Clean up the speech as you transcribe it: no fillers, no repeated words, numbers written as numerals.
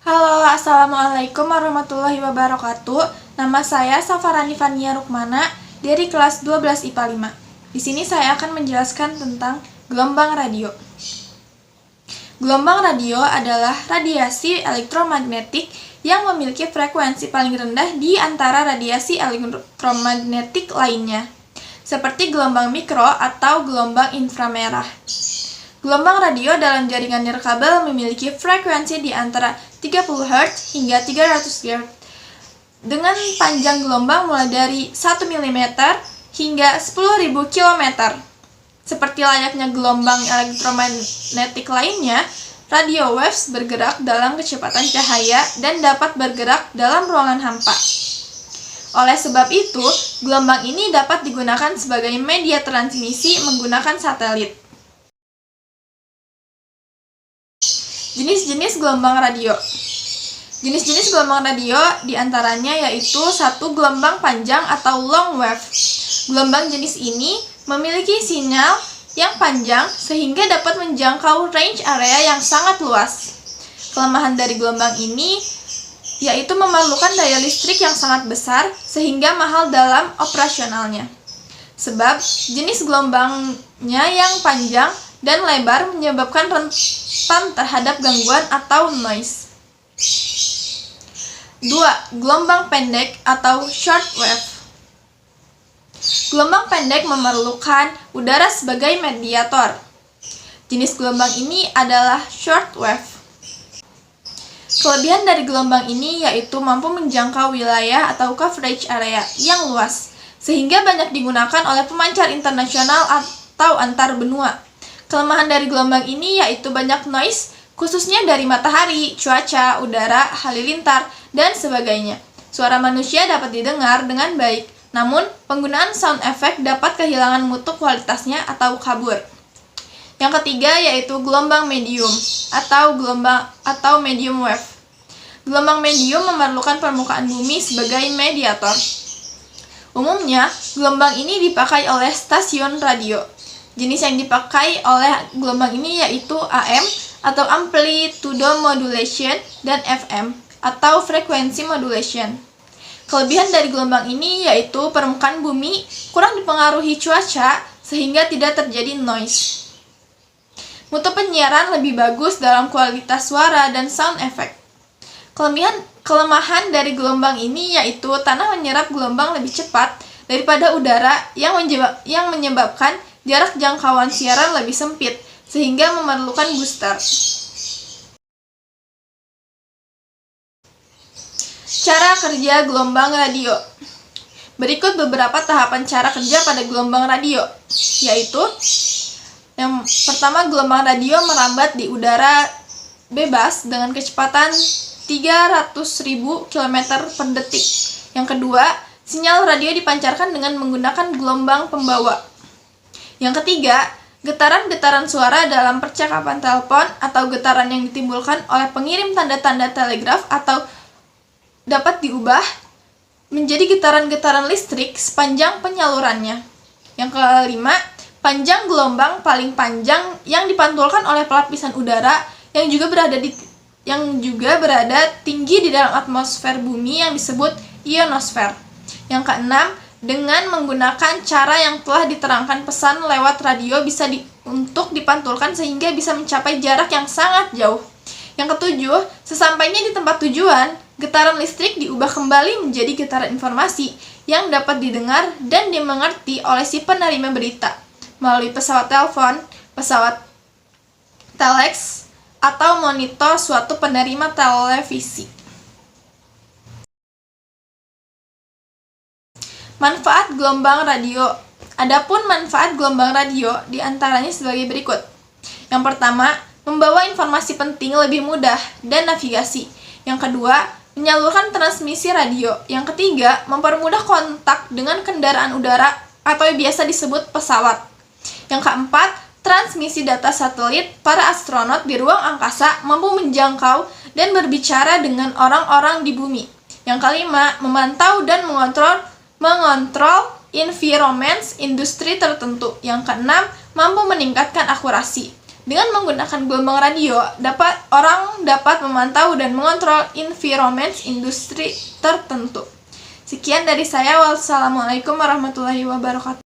Halo, Assalamualaikum warahmatullahi wabarakatuh. Nama saya Safarani Fania Rukmana dari kelas 12 IPA 5. Di sini saya akan menjelaskan tentang gelombang radio. Gelombang radio adalah radiasi elektromagnetik yang memiliki frekuensi paling rendah di antara radiasi elektromagnetik lainnya, seperti gelombang mikro atau gelombang inframerah. Gelombang radio dalam jaringan nirkabel memiliki frekuensi di antara 30 Hz hingga 300 Hz dengan panjang gelombang mulai dari 1 mm hingga 10.000 km. Seperti layaknya gelombang elektromagnetik lainnya, radio waves bergerak dalam kecepatan cahaya dan dapat bergerak dalam ruangan hampa. Oleh sebab itu, gelombang ini dapat digunakan sebagai media transmisi menggunakan satelit. Jenis-jenis gelombang radio. Jenis-jenis gelombang radio diantaranya yaitu 1. Gelombang panjang atau long wave. Gelombang jenis ini memiliki sinyal yang panjang sehingga dapat menjangkau range area yang sangat luas. Kelemahan dari gelombang ini yaitu memerlukan daya listrik yang sangat besar sehingga mahal dalam operasionalnya. Sebab jenis gelombangnya yang panjang dan lebar menyebabkan rentan terhadap gangguan atau noise. 2. Gelombang pendek atau short wave. Gelombang pendek memerlukan udara sebagai mediator. Jenis gelombang ini adalah short wave. Kelebihan dari gelombang ini yaitu mampu menjangkau wilayah atau coverage area yang luas, sehingga banyak digunakan oleh pemancar internasional atau antar benua. Kelemahan dari gelombang ini yaitu banyak noise, khususnya dari matahari, cuaca, udara, halilintar, dan sebagainya. Suara manusia dapat didengar dengan baik, namun penggunaan sound effect dapat kehilangan mutu kualitasnya atau kabur. Yang ketiga yaitu gelombang medium atau medium wave. Gelombang medium memerlukan permukaan bumi sebagai mediator. Umumnya, gelombang ini dipakai oleh stasiun radio. Jenis yang dipakai oleh gelombang ini yaitu AM atau amplitude modulation dan FM atau frequency modulation. Kelebihan dari gelombang ini yaitu permukaan bumi kurang dipengaruhi cuaca sehingga tidak terjadi noise. Mutu penyiaran lebih bagus dalam kualitas suara dan sound effect. Kelemahan dari gelombang ini yaitu tanah menyerap gelombang lebih cepat daripada udara yang menyebabkan jarak jangkauan siaran lebih sempit, sehingga memerlukan booster. Cara kerja gelombang radio. Berikut beberapa tahapan cara kerja pada gelombang radio, yaitu yang pertama, gelombang radio merambat di udara bebas dengan kecepatan 300.000 km per detik. Yang kedua, sinyal radio dipancarkan dengan menggunakan gelombang pembawa. Yang ketiga, getaran-getaran suara dalam percakapan telepon atau getaran yang ditimbulkan oleh pengirim tanda-tanda telegraf atau dapat diubah menjadi getaran-getaran listrik sepanjang penyalurannya. Yang kelima, panjang gelombang paling panjang yang dipantulkan oleh pelapisan udara yang juga berada tinggi di dalam atmosfer bumi yang disebut ionosfer. Yang keenam, dengan menggunakan cara yang telah diterangkan, pesan lewat radio bisa untuk dipantulkan sehingga bisa mencapai jarak yang sangat jauh. Yang ketujuh, sesampainya di tempat tujuan, getaran listrik diubah kembali menjadi getaran informasi yang dapat didengar dan dimengerti oleh si penerima berita melalui pesawat telepon, pesawat telex, atau monitor suatu penerima televisi. Manfaat gelombang radio. Adapun manfaat gelombang radio diantaranya sebagai berikut. Yang pertama, membawa informasi penting lebih mudah dan navigasi. Yang kedua, menyalurkan transmisi radio. Yang ketiga, mempermudah kontak dengan kendaraan udara atau biasa disebut pesawat. Yang keempat, transmisi data satelit. Para astronot di ruang angkasa mampu menjangkau dan berbicara dengan orang-orang di bumi. Yang kelima, memantau dan mengontrol environment industri tertentu. Yang keenam, mampu meningkatkan akurasi. Dengan menggunakan gelombang radio, orang dapat memantau dan mengontrol environment industri tertentu. Sekian dari saya. Wassalamualaikum warahmatullahi wabarakatuh.